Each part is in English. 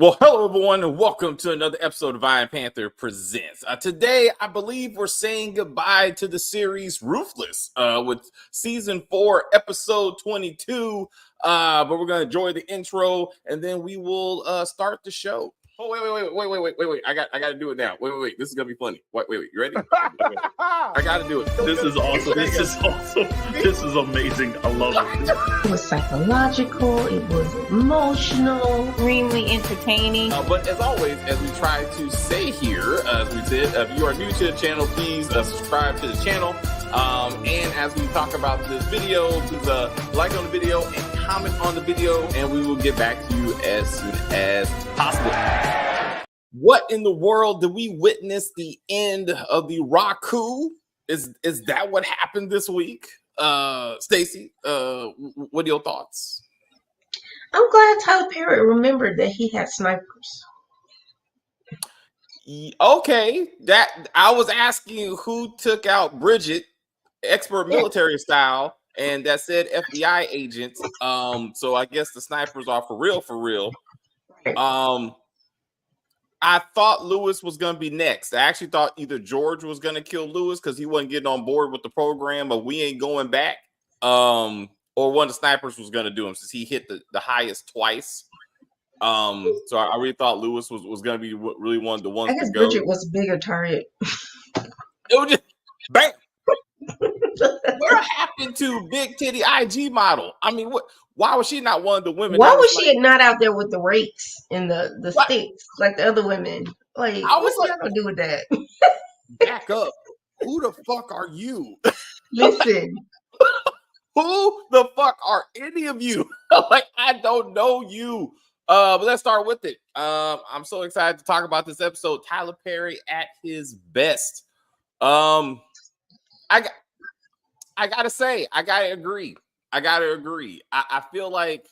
Well, hello everyone, and welcome to another episode of Iron Panther Presents. Today, I believe we're saying goodbye to the series Ruthless with season 4, episode 22. But we're gonna enjoy the intro, and then we will start the show. Oh wait! I got to do it now. Wait! This is gonna be funny. Wait! You ready? I got to do it. This is awesome. This is amazing. I love it. It was psychological. It was emotional. Extremely entertaining. But as always, as we try to say here, as we said, if you are new to the channel, please subscribe to the channel. And as we talk about this video, please like on the video and comment on the video, and we will get back to you as soon as possible. What in the world did we witness the end of the Raku? Is that what happened this week? Stacey, what are your thoughts? I'm glad Tyler Perry remembered that he had snipers. Okay, that I was asking who took out Bridget, expert military style, and that said FBI agents. So I guess the snipers are for real. I thought Lewis was going to be next. I actually thought either George was going to kill Lewis because he wasn't getting on board with the program, but we ain't going back. Or one of the snipers was going to do him since he hit the highest twice. So I really thought Lewis was going to be really one of the ones. I guess to go. Bridget was a bigger target. It was just bam. What happened to Big Titty IG model? I mean, what? Why was she not one of the women? Why was she not out there with the rakes and the sticks like the other women? Like, I was what's that gonna do with that? Back up. Who the fuck are you? Listen. Who the fuck are any of you? Like, I don't know you. But let's start with it. I'm so excited to talk about this episode. Tyler Perry at his best. I gotta agree. I feel like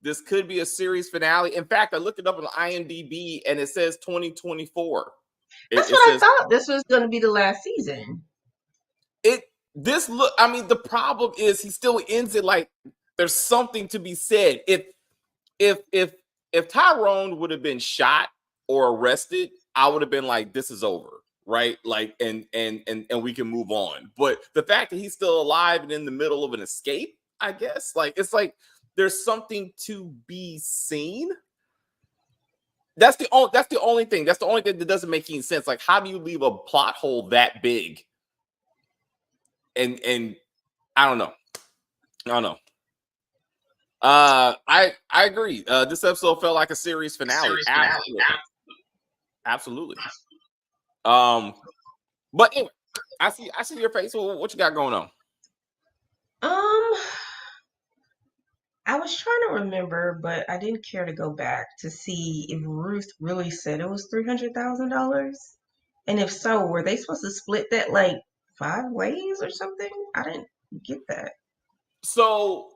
this could be a series finale. In fact, I looked it up on IMDb and it says 2024. That's what I thought. This was going to be the last season. The problem is he still ends it like there's something to be said. If Tyrone would have been shot or arrested, I would have been like, this is over. Right, like, and we can move on. But the fact that he's still alive and in the middle of an escape, I guess, like, it's like there's something to be seen. That's the only thing. That's the only thing that doesn't make any sense. Like, how do you leave a plot hole that big? And I don't know. I agree. This episode felt like a series finale. Absolutely. But anyway, I see your face. What you got going on? I was trying to remember, but I didn't care to go back to see if Ruth really said it was $300,000, and if so, were they supposed to split that like 5 ways or something? I didn't get that. So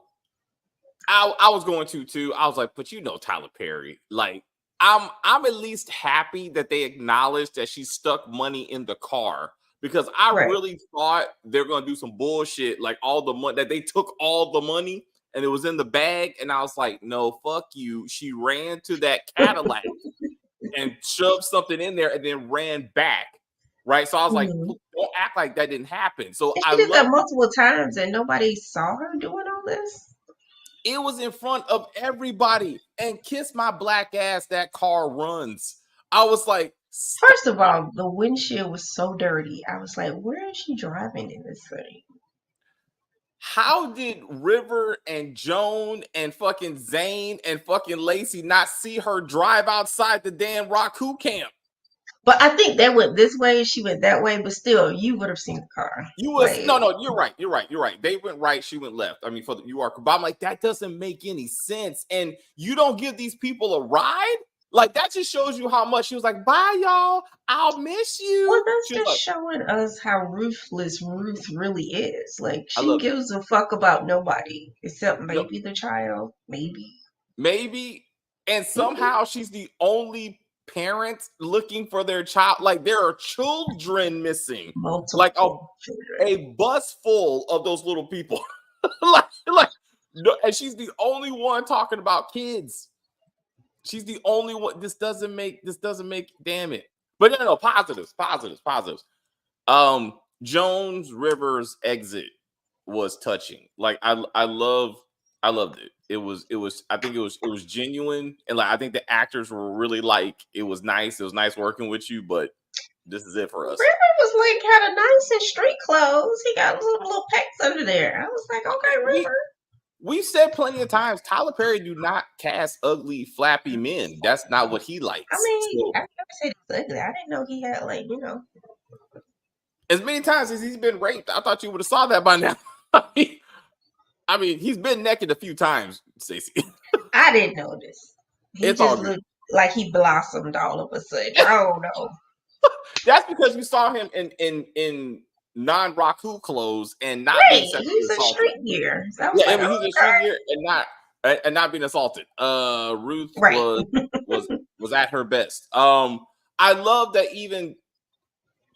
I was going to too. I was like, but you know, Tyler Perry, like. I'm at least happy that they acknowledged that she stuck money in the car, because I really thought they're going to do some bullshit, like all the money that they took all the money and it was in the bag. And I was like, no, fuck you. She ran to that Cadillac and shoved something in there and then ran back. Right. So I was like, don't act like that didn't happen. So she did that multiple times and nobody saw her doing all this. It was in front of everybody, and kiss my black ass, that car runs. I was like, first of all, the windshield was so dirty. I was like, where is she driving in this thing? How did River and Joan and fucking Zane and fucking Lacey not see her drive outside the damn Raku camp? But I think they went this way, she went that way, but still, you would have seen the car. You was no, you're right. They went right, she went left. I mean, but I'm like, that doesn't make any sense. And you don't give these people a ride? Like, that just shows you how much. She was like, bye, y'all. I'll miss you. Well, that's just showing us how ruthless Ruth really is. Like, she gives a fuck about nobody except maybe the child. Maybe. And somehow she's the only parents looking for their child. Like, there are children missing. Multiple like a bus full of those little people. like, and she's the only one talking about kids. She's the only one. This doesn't make. Damn it. But no. Positives. Jones Rivers exit was touching. Like I loved it. It was. I think it was genuine, and like I think the actors were really like. It was nice. It was nice working with you, but this is it for us. River was like kind of nice in street clothes. He got little pecs under there. I was like, okay, River. We've said plenty of times, Tyler Perry do not cast ugly, flappy men. That's not what he likes. I mean, I never said he was ugly. I didn't know he had as many times as he's been raped. I thought you would have saw that by now. I mean, he's been naked a few times, Stacey. I didn't notice. He just looked like he blossomed all of a sudden. I don't know. That's because you saw him in non-Raku clothes and not being sexually he's assaulted. In street gear. So he's in street gear and not being assaulted. Ruth was at her best. I love that even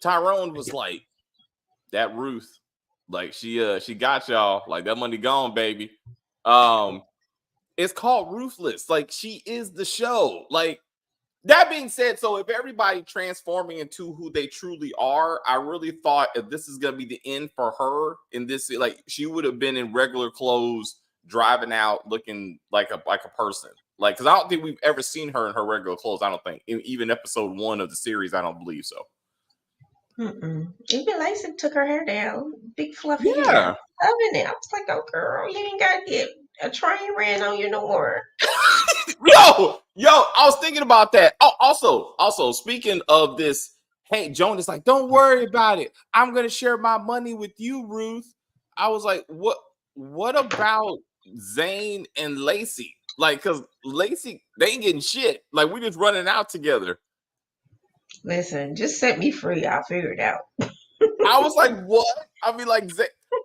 Tyrone was like, that Ruth, like she got y'all, like that money gone, baby. It's called Ruthless. Like she is the show. Like that being said, so if everybody transforming into who they truly are, I really thought if this is gonna be the end for her in this, like she would have been in regular clothes, driving out looking like a person. Like, because I don't think we've ever seen her in her regular clothes. I don't think even episode 1 of the series. I don't believe so. Even Lacey took her hair down, big fluffy hair. Loving it. I was like, oh girl, you ain't got to get a train ran on you no more. Yo, I was thinking about that. Oh, also, speaking of this, hey, Joan is like, don't worry about it. I'm gonna share my money with you, Ruth. I was like, what about Zane and Lacey? Like, because Lacey, they ain't getting shit. Like, we just running out together. Listen, just set me free. I'll figure it out. I was like, what? I mean, like,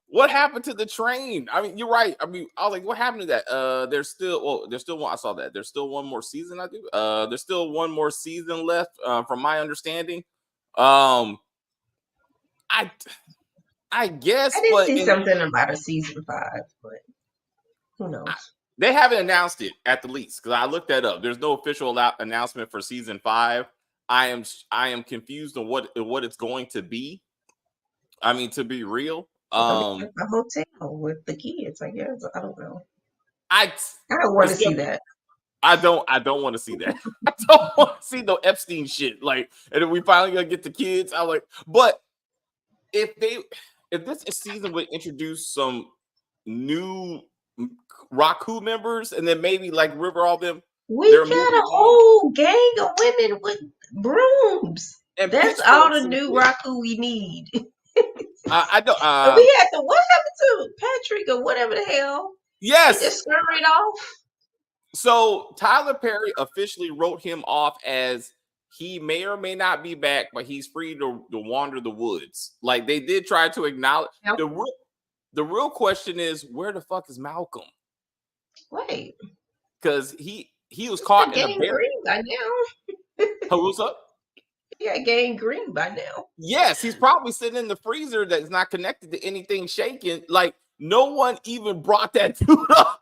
what happened to the train? I mean, you're right. I mean, I was like, what happened to that? There's still one. I saw that. There's still one more season. There's still one more season left, from my understanding. I guess. I did see something about a season 5, but who knows? They haven't announced it at the least, because I looked that up. There's no official announcement for season 5. I am confused on what it's going to be. I mean, to be real, a hotel with the kids, I guess. I don't know. I don't want to see that. I don't want to see that. I don't want to see no Epstein shit. Like, and if we finally gonna get the kids, I'm like, but if this season would introduce some new Raku members, and then maybe like River, all them. We got a whole gang of women with brooms. And that's all the new Raku we need. I don't. We had to. What happened to Patrick or whatever the hell? Yes, he just scurried off. So Tyler Perry officially wrote him off as he may or may not be back, but he's free to wander the woods. Like they did try to acknowledge. The real question is, where the fuck is Malcolm? Wait, because he was caught in a bear. By now. What's up? Yeah, gangrene by now. Yes, he's probably sitting in the freezer that's not connected to anything shaking. Like no one even brought that dude up.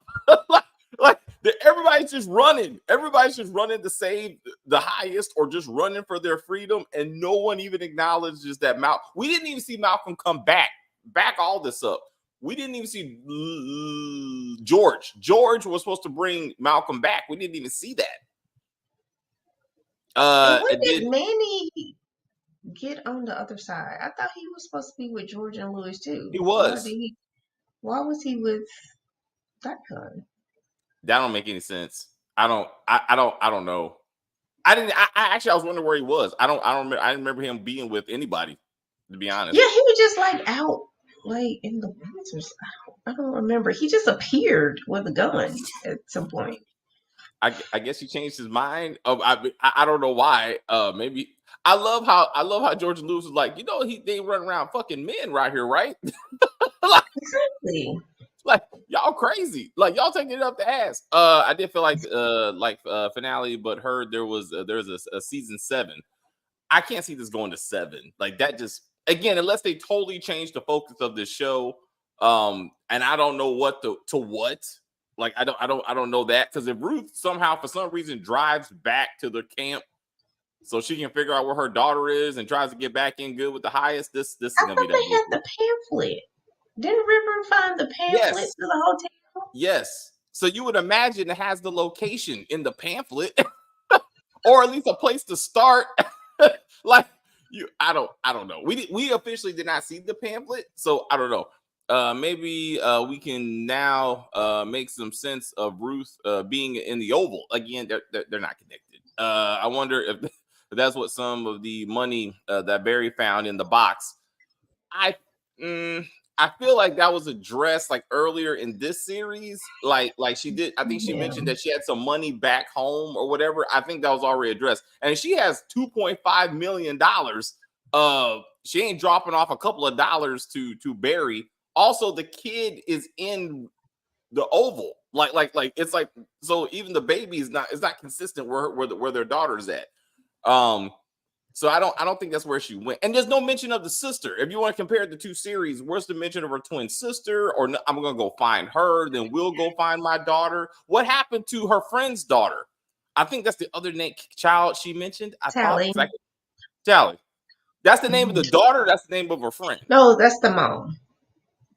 like everybody's just running. Everybody's just running to save the highest, or just running for their freedom, and no one even acknowledges that we didn't even see Malcolm come back. Back all this up. We didn't even see George. George was supposed to bring Malcolm back. We didn't even see that. When did Manny get on the other side? I thought he was supposed to be with George and Louis too. He was. Why was he with that guy? That don't make any sense. I don't know. I was wondering where he was. I didn't remember him being with anybody, to be honest. Yeah, he was just like out, like in the woods or something. I don't remember. He just appeared with a gun at some point. I guess he changed his mind. I don't know why. Maybe I love how George and Lewis was like, they run around fucking men right here, right? Exactly. Like y'all crazy. Like y'all taking it up the ass. I did feel like finale, but heard there's a season 7. I can't see this going to 7. Like that just, again, unless they totally change the focus of this show. And I don't know what to what. Like I don't know that, because if Ruth somehow for some reason drives back to the camp so she can figure out where her daughter is and tries to get back in good with the highest, this is I gonna be thought that they had bullshit. the pamphlet. Didn't River find the pamphlet Yes. to the hotel? Yes. So you would imagine it has the location in the pamphlet, or at least a place to start. Like I don't know. We officially did not see the pamphlet, so I don't know. Maybe we can now make some sense of Ruth being in the Oval again. They're not connected. I wonder if that's what some of the money that Barry found in the box. I I feel like that was addressed like earlier in this series. Like she did. I think she mentioned that she had some money back home or whatever. I think that was already addressed. And she has $2.5 million. She ain't dropping off a couple of dollars to Barry. Also, the kid is in the Oval. Like it's like, so even the baby is not consistent where their daughter's at. So I don't think that's where she went. And there's no mention of the sister. If you want to compare the two series, where's the mention of her twin sister? Or no, I'm gonna go find her, then we'll go find my daughter. What happened to her friend's daughter? I think that's the other child she mentioned. I Tally. thought Tally. That's the name of the daughter. That's the name of her friend. No, that's the mom.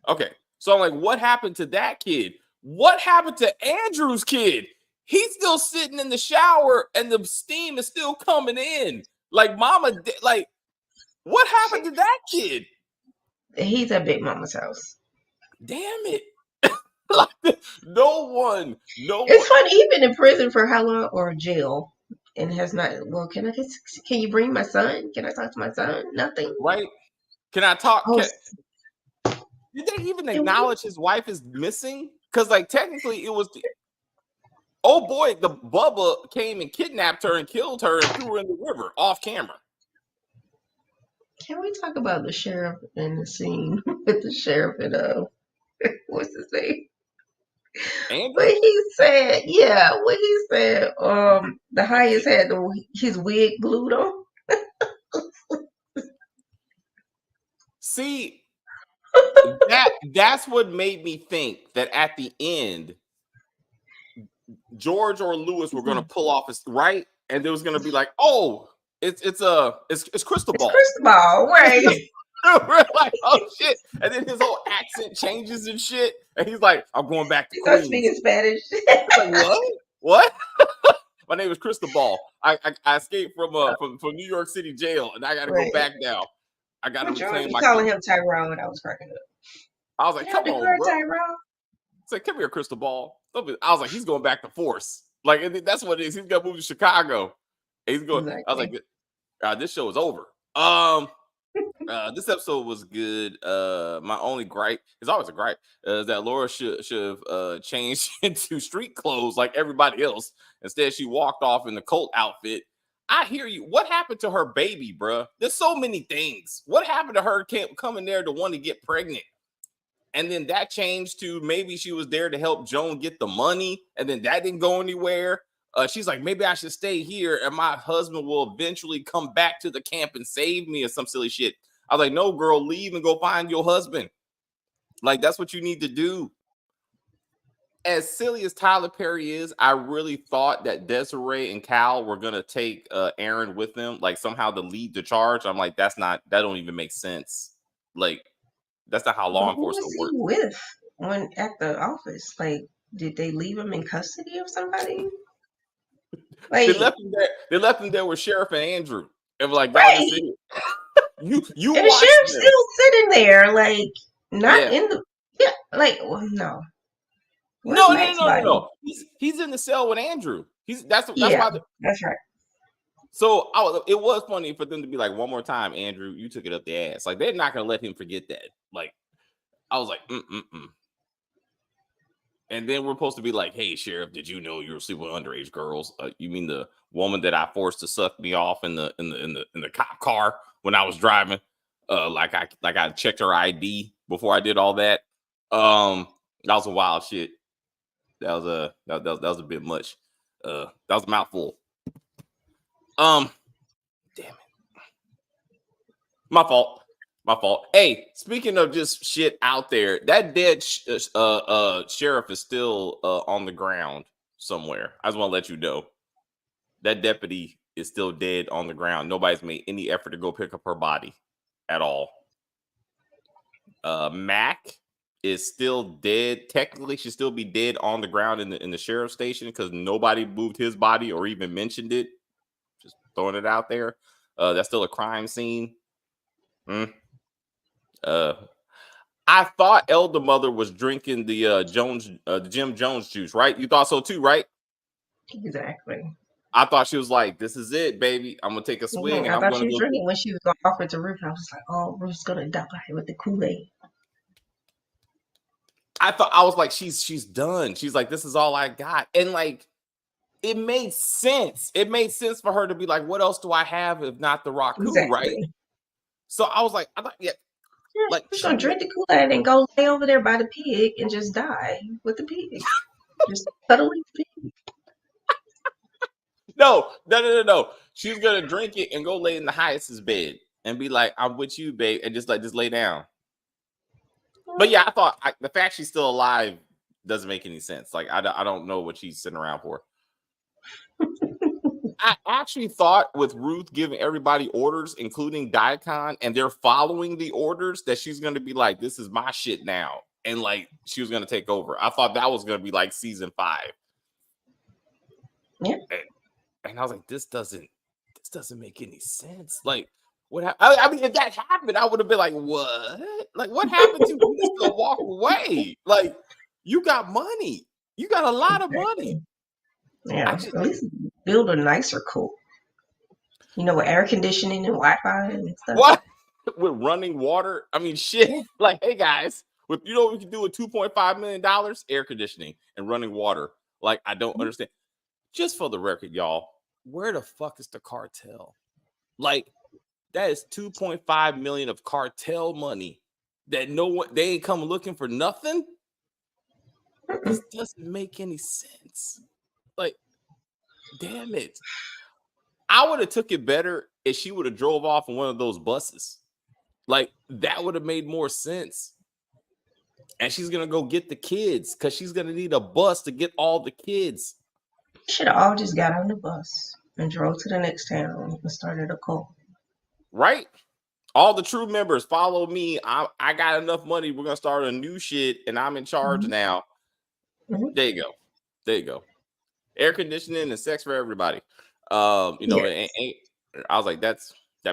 Okay. So I'm like, what happened to that kid? What happened to Andrew's kid? He's still sitting in the shower and the steam is still coming in. Like mama, like what happened to that kid? He's at Big Mama's house. Damn it. Like, no one. It's funny, he's been in prison for how long, or jail, and has not. Well, can you bring my son? Can I talk to my son? Nothing. Right? Can I talk? Oh, Did they even acknowledge his wife is missing? Because like technically it was oh boy, the Bubba came and kidnapped her and killed her and threw her in the river off camera. Can we talk about the sheriff in the scene with the sheriff and what's his name? Andrew? What he said, the highest had his wig glued on. See, that's what made me think that at the end, George or Lewis were going to pull off his right, and there was going to be like, oh, it's Crystal Ball. It's Crystal Ball, right? We're like, oh shit, and then his whole accent changes and shit, and he's like, I'm going back to He's Queens. not speaking Spanish. Like, what? My name is Crystal Ball. I escaped from New York City jail, and I got to go back now. I got to reclaim my. Calling him Tyrone. I was cracking up. I was like, come on, bro. Tyrone. It's like, come here, Crystal Ball. I was like, he's going back to Force. Like, that's what it is. He's gonna move to Chicago. And he's going. Exactly. I was like, this show is over. This episode was good. My only gripe is always a gripe is that Laura should have changed into street clothes like everybody else. Instead, she walked off in the cult outfit. I hear you. What happened to her baby, bruh? There's so many things. What happened to her coming there to want to get pregnant? And then that changed to maybe she was there to help Joan get the money, and then that didn't go anywhere. She's like, maybe I should stay here, and my husband will eventually come back to the camp and save me or some silly shit. I was like, no, girl, leave and go find your husband. Like, that's what you need to do. As silly as Tyler Perry is, I really thought that Desiree and Cal were going to take Aaron with them, like somehow to lead the charge. I'm like, that don't even make sense. Like, that's not how law enforcement works. Who was he with when at the office? Like, did they leave him in custody of somebody? Like, they left him there with Sheriff and Andrew. And like, right. You and the sheriff's still sitting there, like, not in the no. No. He's in the cell with Andrew. That's why. That's right. So it was funny for them to be like, one more time, Andrew, you took it up the ass. Like, they're not gonna let him forget that. Like, I was like, And then we're supposed to be like, hey, Sheriff, did you know you were sleeping with underage girls? You mean the woman that I forced to suck me off in the cop car when I was driving? Like I checked her ID before I did all that. That was a wild shit. That was a bit much. That was a mouthful. Damn it. My fault. My fault. Hey, speaking of just shit out there, that dead sheriff is still on the ground somewhere. I just want to let you know that deputy is still dead on the ground. Nobody's made any effort to go pick up her body at all. Mac is still dead. Technically, should still be dead on the ground in the sheriff's station because nobody moved his body or even mentioned it. Just throwing it out there. That's still a crime scene. I thought Elder Mother was drinking the Jim Jones juice, right? You thought so too, right? Exactly. I thought she was like, "This is it, baby. I'm gonna take a swing." I thought she was drinking when she was going to offer it to Ruth. I was like, "Oh, Ruth's gonna die with the Kool-Aid." I was like, she's done. She's like, "This is all I got," and like, it made sense. It made sense for her to be like, "What else do I have if not the Raku?" Exactly. Right? So I was like, yeah. Like she's gonna drink the Kool-Aid and go lay over there by the pig and just die with the pig. Just cuddling the pig. No. She's gonna drink it and go lay in the highest's bed and be like, "I'm with you, babe," and just lay down. But yeah, I thought the fact she's still alive doesn't make any sense. Like I don't know what she's sitting around for. I actually thought with Ruth giving everybody orders, including Daikon, and they're following the orders, that she's going to be like, "This is my shit now," and like she was going to take over. I thought that was going to be like season 5. Yeah, and I was like, this doesn't make any sense. Like, what? I mean, if that happened, I would have been like, what? Like, what happened to you? Just to walk away? Like, you got money. You got a lot of money. Yeah, at least build a nicer cool. You know, with air conditioning and Wi-Fi and stuff. What? With running water? I mean, shit. Yeah. Like, hey guys, with what we can do with $2.5 million? Air conditioning and running water. Like, I don't understand. Just for the record, y'all, where the fuck is the cartel? Like, that is $2.5 million of cartel money that they ain't come looking for nothing. This doesn't make any sense. Like, damn it. I would have took it better if she would have drove off in one of those buses. Like, that would have made more sense. And she's going to go get the kids because she's going to need a bus to get all the kids. Should have all just got on the bus and drove to the next town and started a cult. Right? All the true members follow me. I got enough money. We're going to start a new shit and I'm in charge now. There you go. Air conditioning and sex for everybody. Yes. I was like, that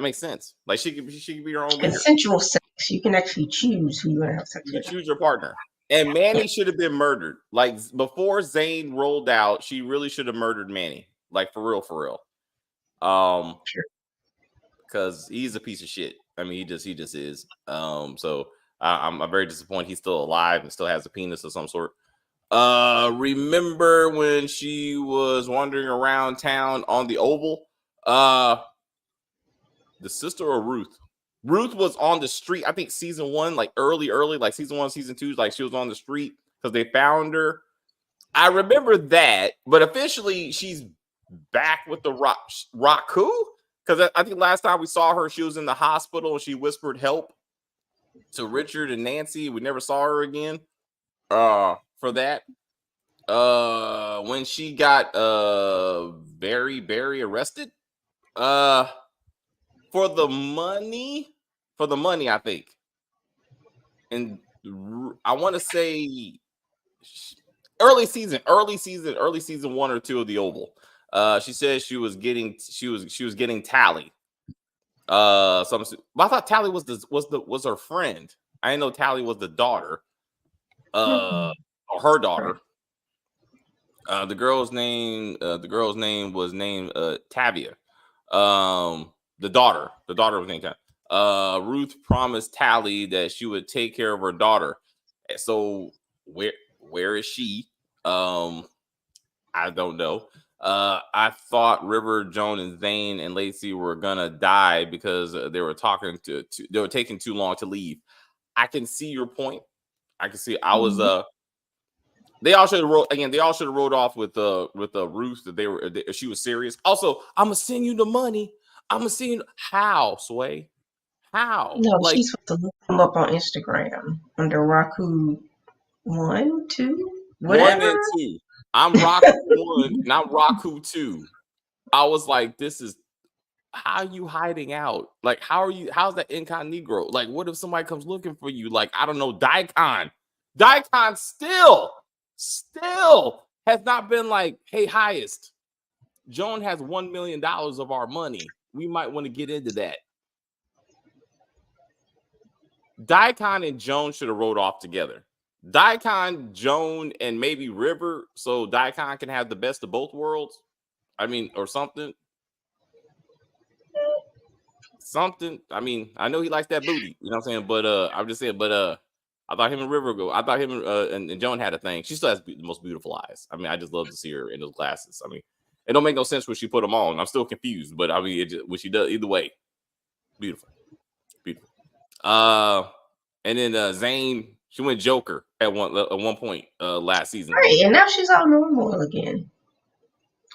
makes sense. Like she could be her own consensual sex. You can actually choose who you want to have sex with. You choose your partner. And Manny should have been murdered. Like before Zane rolled out, she really should have murdered Manny. Like for real. Sure. Because he's a piece of shit. I mean, he just is. So I'm very disappointed he's still alive and still has a penis of some sort. Remember when she was wandering around town on the Oval? The sister of Ruth. Ruth was on the street. I think season 1, like early, like season 1, season 2, like she was on the street because they found her. I remember that, but officially she's back with the Raku. Because I think last time we saw her, she was in the hospital and she whispered help to Richard and Nancy. We never saw her again. For that. When she got very arrested. For the money, I think. And I want to say early season 1 or 2 of the Oval. She said she was getting Tally. I thought Tally was her friend. I didn't know Tally was the daughter. Or her daughter. The girl's name was named Tavia. The daughter was named Tavia. Ruth promised Tally that she would take care of her daughter. So where is she? I don't know. I thought River, Joan, and Zane and Lacey were gonna die because they were they were taking too long to leave. I can see your point. I can see. I was They all should have wrote off with Ruth that she was serious. Also, I'm gonna send you the money. I'm gonna send you how, Sway. How? No, Like, she's supposed to look him up on Instagram under Raku 1, 2, 1 whatever. and 2. I'm Raku 1 and I'm Raku 2. I was like, this is how are you hiding out? Like, how's that incognito? Like, what if somebody comes looking for you? Like, I don't know, Daikon. Daikon still has not been like, hey, highest. Joan has $1 million of our money. We might want to get into that. Daikon and Joan should have rode off together. Daikon, Joan, and maybe River, so Daikon can have the best of both worlds. I mean, or something. Something. I mean, I know he likes that booty. You know what I'm saying? But I'm just saying. But I thought him and River go. I thought him and Joan had a thing. She still has the most beautiful eyes. I mean, I just love to see her in those glasses. I mean, it don't make no sense when she put them on. I'm still confused. But I mean, it just, when she does, either way, beautiful, beautiful. And then Zayn, she went Joker at one point last season. Right, and now she's all normal again.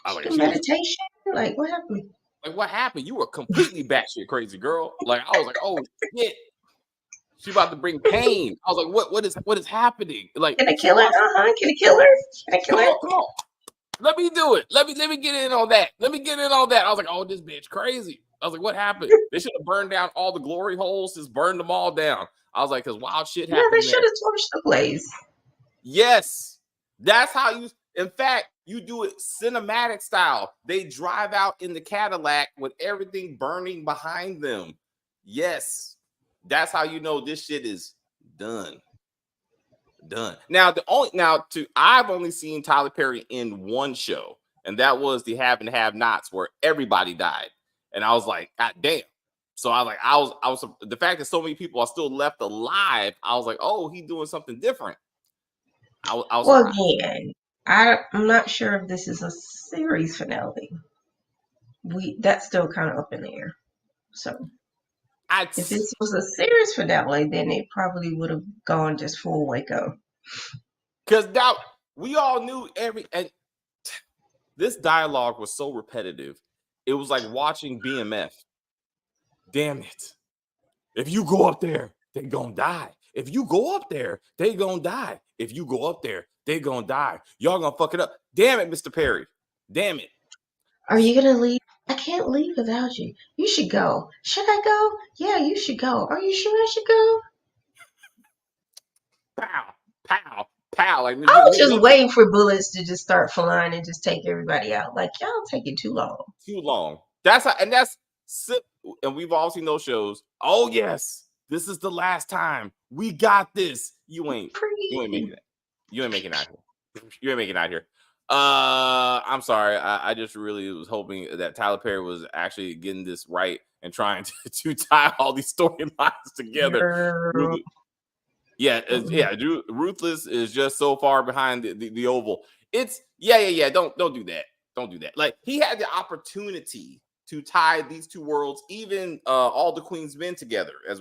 Like meditation. Like, what happened? Like, what happened? You were completely batshit crazy, girl. Like, I was like, oh shit, she about to bring pain. I was like, what is happening? Like, can I kill her? Can I kill her? Can I kill her? Come on. Let me do it. Let me get in on that. I was like, oh, this bitch crazy. I was like, what happened? They should have burned down all the glory holes. Just burned them all down. I was like, because wild shit happened. Yeah, they should have torched the place. Yes, that's how you. In fact, you do it cinematic style. They drive out in the Cadillac with everything burning behind them. Yes, that's how you know this shit is done. Now, I've only seen Tyler Perry in one show, and that was the Have and Have Nots, where everybody died, and I was like, God damn. So I was the fact that so many people are still left alive. I was like, oh, he's doing something different. I was well, surprised. again, I'm not sure if this is a series finale. That's still kind of up in the air. So if this was a series finale, then it probably would have gone just full Waco. Because now we all knew and this dialogue was so repetitive. It was like watching BMF. Damn it. If you go up there, they gonna die. If you go up there, they gonna die. If you go up there, they gonna die. Y'all gonna fuck it up. Damn it, Mr. Perry. Damn it. Are you gonna leave? I can't leave without you. You should go. Should I go? Yeah, you should go. Are you sure I should go? Pow, pow, pow. Like, I was just waiting for bullets to just start flying and just take everybody out. Like, y'all taking too long. Too long. And we've all seen those shows. Oh yes, this is the last time. We got this. You ain't making it. You ain't making it out here. You ain't making it out here. I'm sorry. I just really was hoping that Tyler Perry was actually getting this right and trying to tie all these storylines together. Yeah. Ruthless is just so far behind the oval. It's yeah. Don't do that. Don't do that. Like, he had the opportunity to tie these two worlds, even all the Queen's Men together, as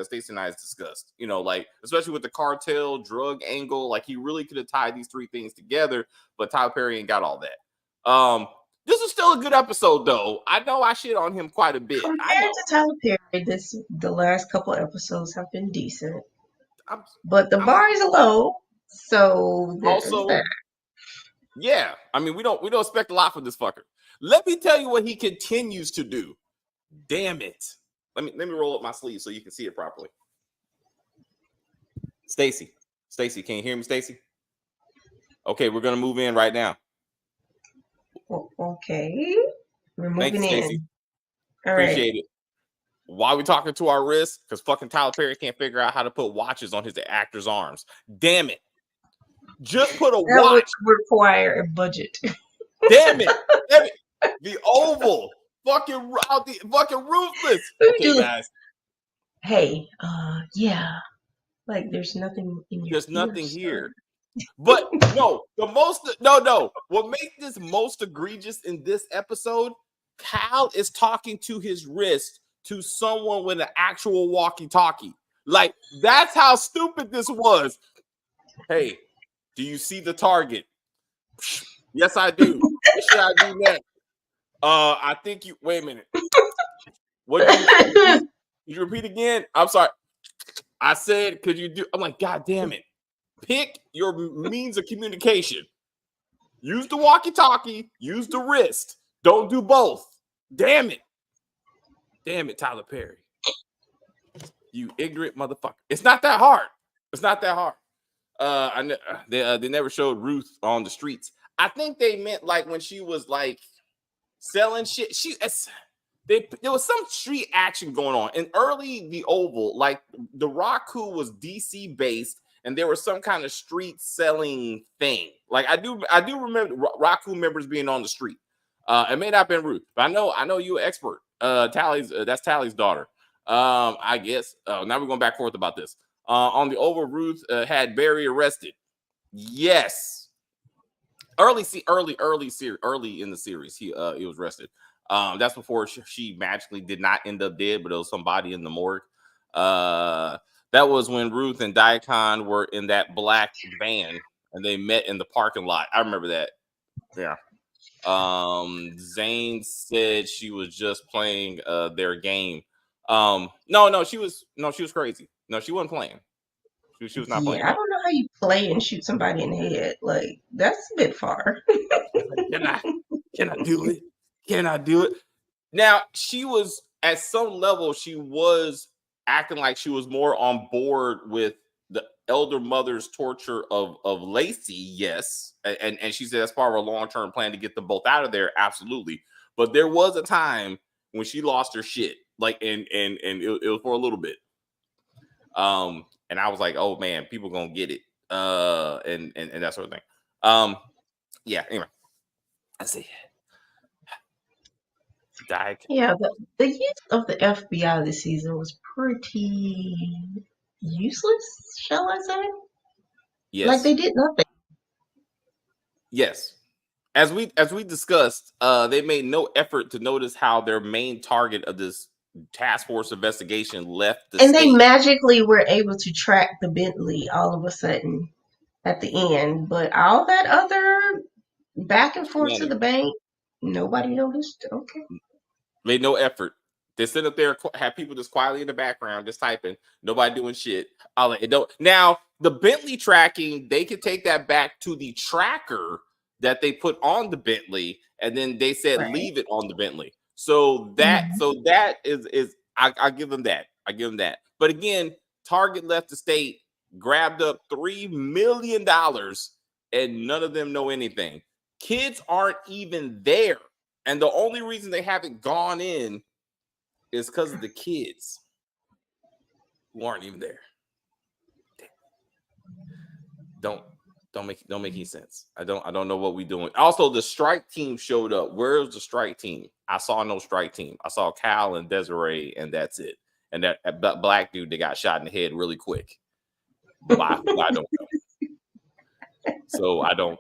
Stacey and I has discussed. You know, like, especially with the cartel drug angle, like, he really could have tied these three things together, but Tyler Perry ain't got all that. This is still a good episode, though. I know I shit on him quite a bit. Compared to Tyler Perry, the last couple episodes have been decent, but the bar is low, so also that. Yeah, I mean, we don't expect a lot from this fucker. Let me tell you what he continues to do. Damn it. Let me roll up my sleeve so you can see it properly. Stacey, can you hear me, Stacey? Okay, we're gonna move in right now. Okay. We're moving in. All Appreciate it. Why are we talking to our wrists? Because fucking Tyler Perry can't figure out how to put watches on his actor's arms. Damn it. Just put a watch. Would require a budget. Damn it. The oval. Fucking Ruthless. Okay, guys. Hey, yeah. Like, there's nothing in your There's nothing here. But no. What makes this most egregious in this episode, Cal is talking to his wrist to someone with an actual walkie-talkie. Like, that's how stupid this was. Hey, do you see the target? Yes, I do. What should I do next? I think you. Wait a minute. What You repeat again? I'm sorry. I said, could you do? I'm like, God damn it. Pick your means of communication. Use the walkie-talkie. Use the wrist. Don't do both. Damn it. Damn it, Tyler Perry. You ignorant motherfucker. It's not that hard. It's not that hard. They never showed Ruth on the streets. I think they meant like when she was like selling shit. There was some street action going on. And early the Oval, like the Raku was DC based, and there was some kind of street selling thing. Like I do remember Raku members being on the street. It may not have been Ruth, but I know you're an expert. That's Tally's daughter. I guess. Now we're going back and forth about this. On the Oval, Ruth had Barry arrested. Yes. Early in the series, he was arrested. That's before she magically did not end up dead, but it was somebody in the morgue. That was when Ruth and Daikon were in that black van and they met in the parking lot. I remember that. Yeah. Zane said she was just playing their game. No, she was crazy. No, she wasn't playing. She was not playing. I don't know how you play and shoot somebody in the head. Like, that's a bit far. Can I do it? Can I do it? Now, she was at some level, she was acting like she was more on board with the elder mother's torture of Lacey. Yes. And she said that's part of her long-term plan to get them both out of there. Absolutely. But there was a time when she lost her shit. Like, and it was for a little bit. And I was like, oh man, people gonna get it. And that sort of thing. Yeah, anyway. Let's see. Yeah, the use of the FBI this season was pretty useless, shall I say? Yes. Like they did nothing. Yes. As we discussed, they made no effort to notice how their main target of this task force investigation left the state. They magically were able to track the Bentley all of a sudden at the end, but all that other back and forth to the bank, nobody noticed. Okay. Made no effort. They sit up there, have people just quietly in the background, just typing, nobody doing shit. Now, the Bentley tracking, they could take that back to the tracker that they put on the Bentley, and then they said leave it on the Bentley. So that is I give them that. I give them that. But again, Target left the state, grabbed up $3 million, and none of them know anything. Kids aren't even there. And the only reason they haven't gone in is because of the kids who aren't even there. Don't make any sense. I don't know what we're doing. Also, the strike team showed up. Where's the strike team? I saw no strike team. I saw Cal and Desiree, and that's it. And that black dude that got shot in the head really quick. Why? I don't know. So I don't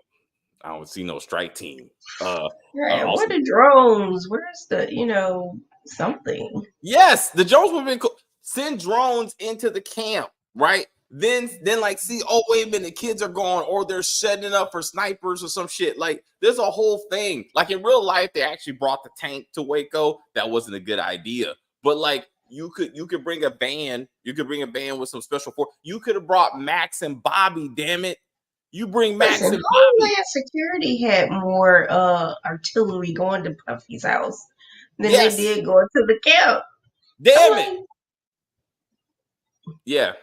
see no strike team. What are the drones? Where's the something? Yes, the drones would have been cool. Send drones into the camp, right? Then like see, oh wait a minute, the kids are gone, or they're setting up for snipers or some shit. Like there's a whole thing. Like in real life, they actually brought the tank to Waco. That wasn't a good idea. But like you could bring a van. You could bring a van with some special force. You could have brought Max and Bobby. Damn it. You bring Max and Bobby. Homeland Security had more artillery going to Puffy's house than they did going to the camp. Damn it. Yeah.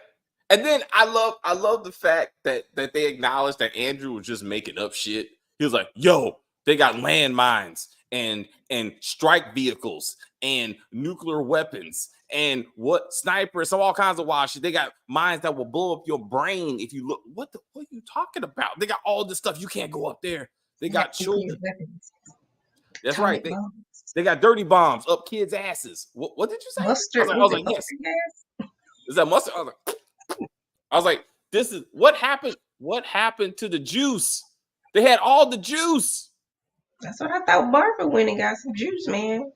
And then I love the fact that they acknowledged that Andrew was just making up shit. He was like, yo, they got landmines and strike vehicles and nuclear weapons and what snipers, so all kinds of wild shit. They got mines that will blow up your brain if you look. What are you talking about? They got all this stuff. You can't go up there. They got children. That's right. They got dirty bombs up kids' asses. What did you say? Mustard. I was like yes. Is that mustard? I was like, this is what happened. What happened to the juice? They had all the juice. That's what I thought. Barbara went and got some juice, man.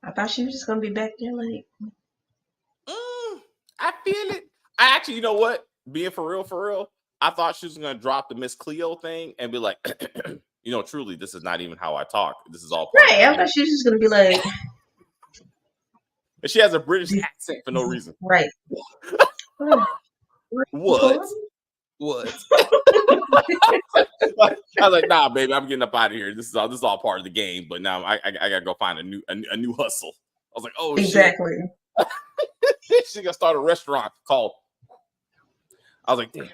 I thought she was just gonna be back there like. I feel it. I actually, you know what? Being for real, I thought she was gonna drop the Miss Cleo thing and be like, truly, this is not even how I talk. This is all right. I thought she was just gonna be like. And she has a British accent for no reason. Right. What? I was like, nah, baby, I'm getting up out of here. This is all part of the game. But now I gotta go find a new hustle. I was like, oh exactly. Shit. She's gonna start a restaurant called. I was like, damn.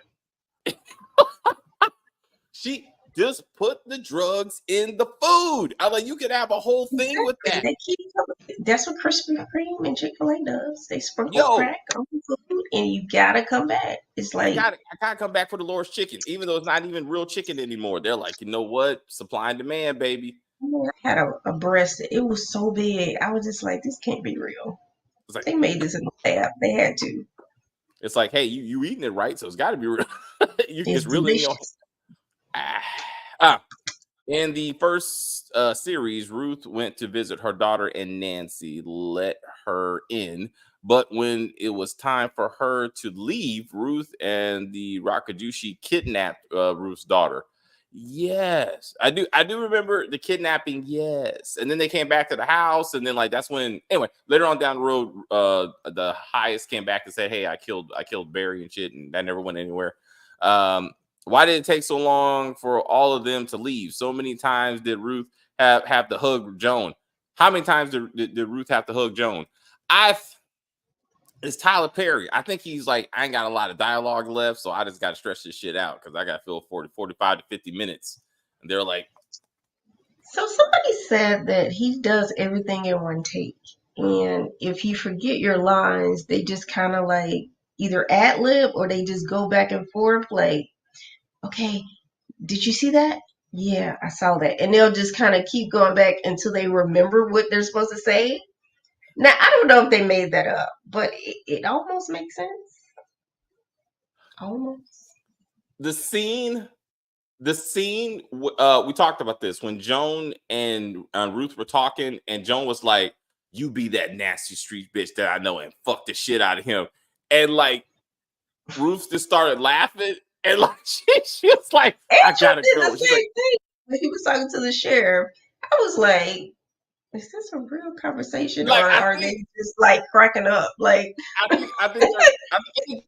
She just put the drugs in the food. I was like, you could have a whole thing with that. That's what Krispy Kreme and Chick-fil-A does. They sprinkle crack on the food, and you gotta come back. It's like I gotta come back for the Lord's chicken, even though it's not even real chicken anymore. They're like, you know what? Supply and demand, baby. I had a breast. It was so big. I was just like, this can't be real. Like, they made this in the lab. They had to. It's like, hey, you eating it right, so it's got to be real. It's really in your in the first series, Ruth went to visit her daughter, and Nancy let her in. But when it was time for her to leave, Ruth and the Rakadushi kidnapped Ruth's daughter. Yes, I do remember the kidnapping. Yes, and then they came back to the house, and then like that's when anyway later on down the road, the highest came back and said, "Hey, I killed Barry and shit," and that never went anywhere. Why did it take so long for all of them to leave? So many times did Ruth have to hug Joan? How many times did Ruth have to hug Joan? It's Tyler Perry. I think he's like, I ain't got a lot of dialogue left, so I just got to stretch this shit out because I got to fill 45 to 50 minutes. And they're like. So somebody said that he does everything in one take. And if you forget your lines, they just kind of like either ad-lib or they just go back and forth like, okay, did you see that? Yeah, I saw that. And they'll just kind of keep going back until they remember what they're supposed to say. Now, I don't know if they made that up, but it almost makes sense. Almost. The scene, we talked about this when Joan and Ruth were talking, and Joan was like, you be that nasty street bitch that I know and fuck the shit out of him. And like, Ruth just started laughing, and like, she was like, I gotta go. She's like, when he was talking to the sheriff, I was like, is this a real conversation, like, or are they just like cracking up? Like, I think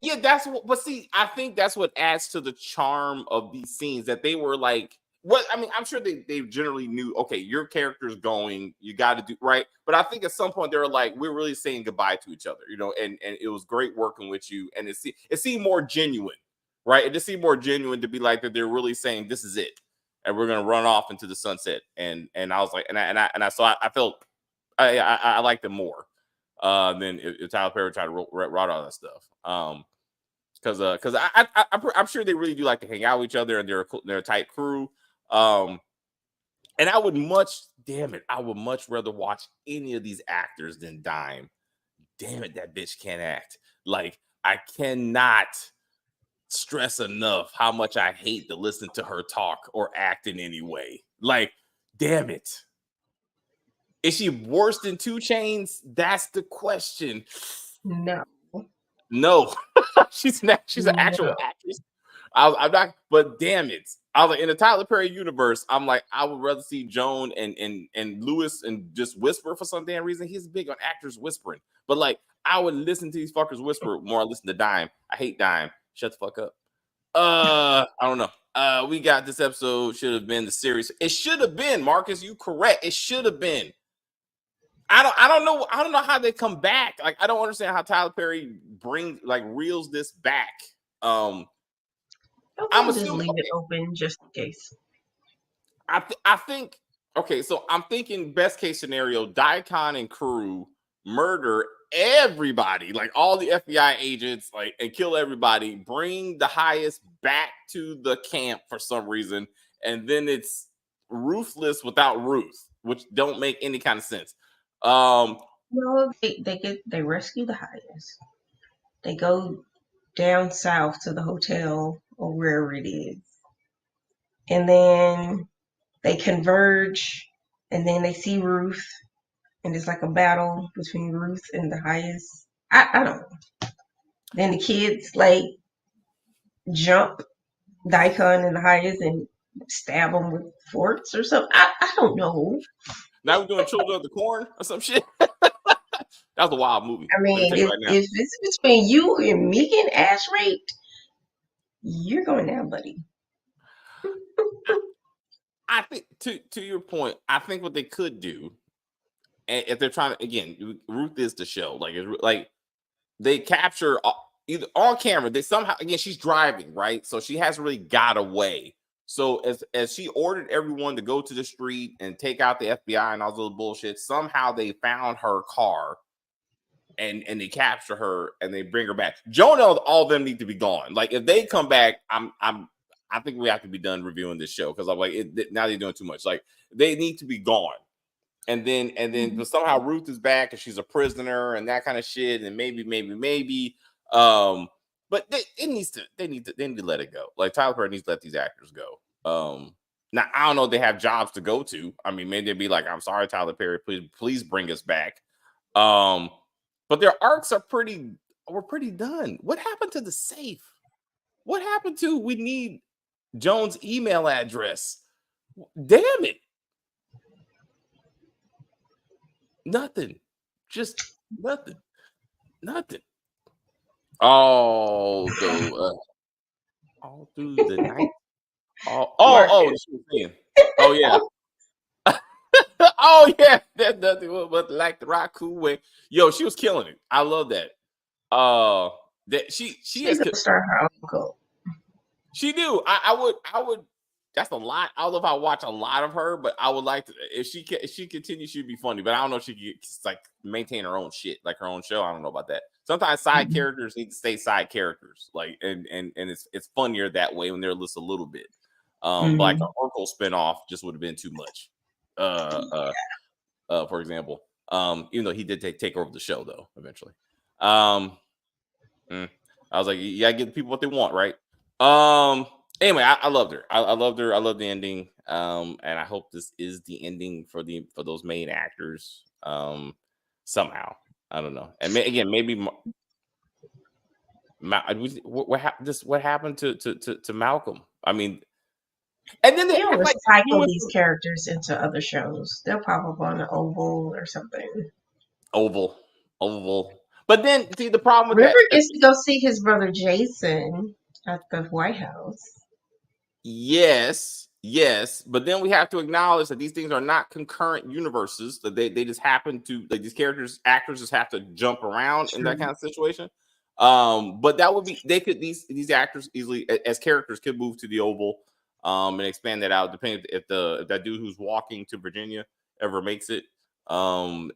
yeah, that's what. But see, I think that's what adds to the charm of these scenes, that they were like, what I mean, I'm sure they generally knew, okay, your character's going, you got to do right. But I think at some point they were like, we're really saying goodbye to each other, you know, and it was great working with you, and it seemed more genuine, right? It just seemed more genuine to be like that they're really saying this is it. And we're gonna run off into the sunset, and I was like, I felt I liked it more than if Tyler Perry tried to write all that stuff. Because I'm sure they really do like to hang out with each other, and they're a tight crew. And I would much rather watch any of these actors than Dime. Damn it, that bitch can't act. Like, I cannot stress enough how much I hate to listen to her talk or act in any way. Like, damn it. Is she worse than 2 Chainz? That's the question. No. she's an actual actress. I'm not, but damn it. I was like, in the Tyler Perry universe, I'm like, I would rather see Joan and Lewis and just whisper for some damn reason. He's big on actors whispering. But like, I would listen to these fuckers whisper more. I listen to Dime. I hate Dime. Shut the fuck up. I don't know. We got this episode should have been the series. It should have been, Marcus. You correct. It should have been. I don't know how they come back. Like, I don't understand how Tyler Perry reels this back. I'm assuming just leave it open just in case. I think okay. So I'm thinking best case scenario: Daikon and crew murder everybody, like all the FBI agents, like, and kill everybody, bring the highest back to the camp for some reason, and then it's Ruthless without Ruth, which don't make any kind of sense. No, they rescue the highest. They go down south to the hotel or wherever it is, and then they converge, and then they see Ruth. And it's like a battle between Ruth and the highest. I don't know. Then the kids like jump Daikon and the highest and stab them with forks or something. I don't know. Now we're doing Children of the Corn or some shit. That was a wild movie. I mean, if it's between you and Megan ass raped, you're going down, buddy. I think to your point, I think what they could do, and if they're trying to, again, Ruth is the show. Like they capture either on camera. They somehow, again, she's driving, right? So she hasn't really got away. So as she ordered everyone to go to the street and take out the FBI and all those bullshit, somehow they found her car and they capture her and they bring her back. Jonah, all of them need to be gone. Like if they come back, I think we have to be done reviewing this show because I'm like, now they're doing too much. Like they need to be gone. And then but somehow Ruth is back and she's a prisoner and that kind of shit. And maybe. But they need to let it go. Like Tyler Perry needs to let these actors go. Now I don't know if they have jobs to go to. I mean, maybe they'd be like, I'm sorry, Tyler Perry, please bring us back. But their arcs were pretty done. What happened to the safe? What happened to we need Jones' email address? Damn it. Nothing. Just nothing. All through the night. Oh yeah. Oh yeah, that's nothing but like the Raku way. Yo, she was killing it. I love that. That she is gonna start her own cult. She do. I would. That's a lot. I don't know if I watch a lot of her, but I would like to. If she continues, she'd be funny. But I don't know if she could like maintain her own shit, like her own show. I don't know about that. Sometimes side characters need to stay side characters, like and it's funnier that way when they're just a little bit. Like an Urkel spinoff just would have been too much. For example, even though he did take over the show though eventually. I was like, you gotta give the people what they want, right? Anyway, I loved her. I loved her. I love the ending. And I hope this is the ending for those main actors. Somehow, I don't know. And again, maybe what happened to Malcolm? I mean, and then they'll recycle these characters into other shows. They'll pop up on the Oval or something. Oval. But then, see, the problem with River gets to go see his brother Jason at the White House. Yes, but then we have to acknowledge that these things are not concurrent universes. That they just happen to, like, these actors just have to jump around in that kind of situation. But that would be these actors easily as characters could move to the Oval and expand that out, depending if that dude who's walking to Virginia ever makes it. And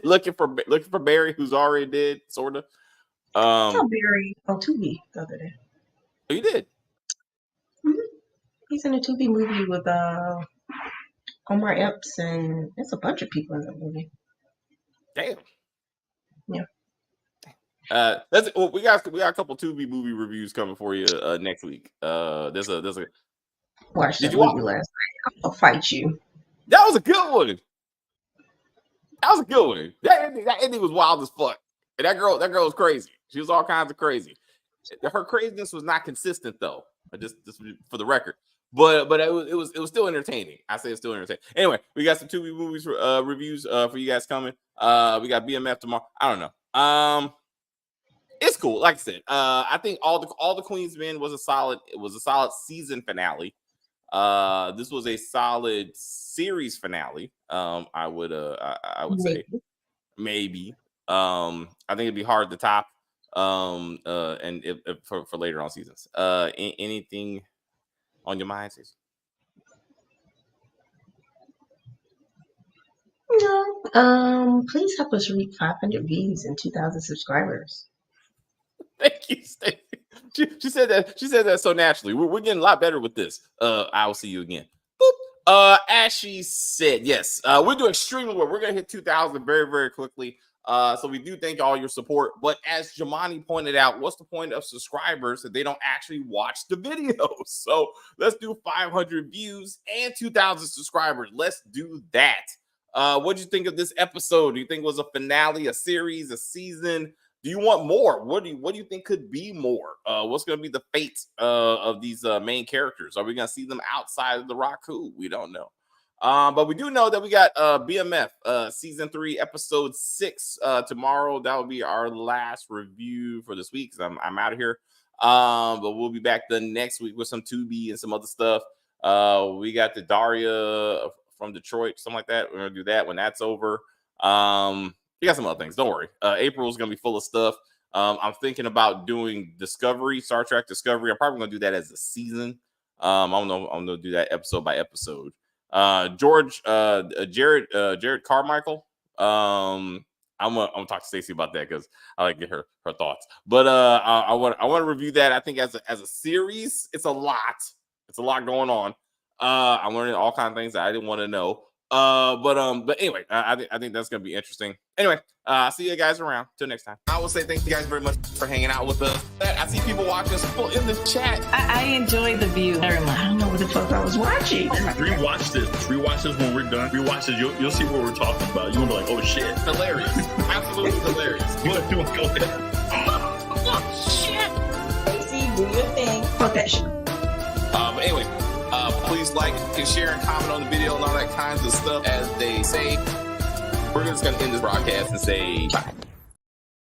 looking for Barry, who's already dead, sort of. I saw Barry on Tubi the other day. Oh, you did? Mm-hmm. He's in a Tubi movie with Omar Epps, and there's a bunch of people in that movie. Damn. Yeah. We got a couple Tubi movie reviews coming for you next week. There's a watched that movie last night. I'll fight you. That was a good one. That ending was wild as fuck. And that girl was crazy. She was all kinds of crazy. Her craziness was not consistent though. Just for the record. But it was still entertaining. I say it's still entertaining. Anyway, we got some Tubi movies reviews for you guys coming. We got BMF tomorrow. I don't know. It's cool. Like I said, I think all the Queen's Men was a solid season finale. This was a solid series finale. I would say maybe. I think it'd be hard to top. And if for later on seasons. Anything on your mind, sis? No. Please help us reach 500 views and 2,000 subscribers. Thank you, Stacey. She said that so naturally. We're getting a lot better with this. I will see you again. Boop. As she said, yes. We're doing extremely well. We're gonna hit 2,000 very, very quickly. So we do thank all your support. But as Jamani pointed out, what's the point of subscribers if they don't actually watch the videos? So let's do 500 views and 2,000 subscribers. Let's do that. What do you think of this episode? Do you think it was a finale, a series, a season? Do you want more? What do you think could be more? What's going to be the fate of these main characters? Are we going to see them outside of the Raku? We don't know. But we do know that we got BMF season 3 episode 6 tomorrow. That will be our last review for this week because I'm out of here. But we'll be back the next week with some Tubi and some other stuff. We got the Daria from Detroit, something like that. We're gonna do that when that's over. We got some other things. Don't worry. April is gonna be full of stuff. I'm thinking about doing Discovery, Star Trek Discovery. I'm probably gonna do that as a season. I don't know. I'm gonna do that episode by episode. Jared Carmichael. I'm gonna talk to Stacey about that because I like to get her thoughts. But I want to review that. I think as a series, it's a lot. It's a lot going on. I'm learning all kinds of things that I didn't want to know. But anyway, I think that's gonna be interesting. Anyway, I'll see you guys around. Till next time. I will say thank you guys very much for hanging out with us. I see people watching us in the chat. I enjoyed The View very much. I don't know what the fuck I was watching. Rewatch this when we're done. Rewatch this. You'll see what we're talking about. You'll be like, oh shit, hilarious, absolutely hilarious. You want to go ahead? Oh shit. Stacey, do your thing. Fuck that shit. But anyway. Please like and share and comment on the video and all that kinds of stuff. As they say, we're just going to end this broadcast and say bye.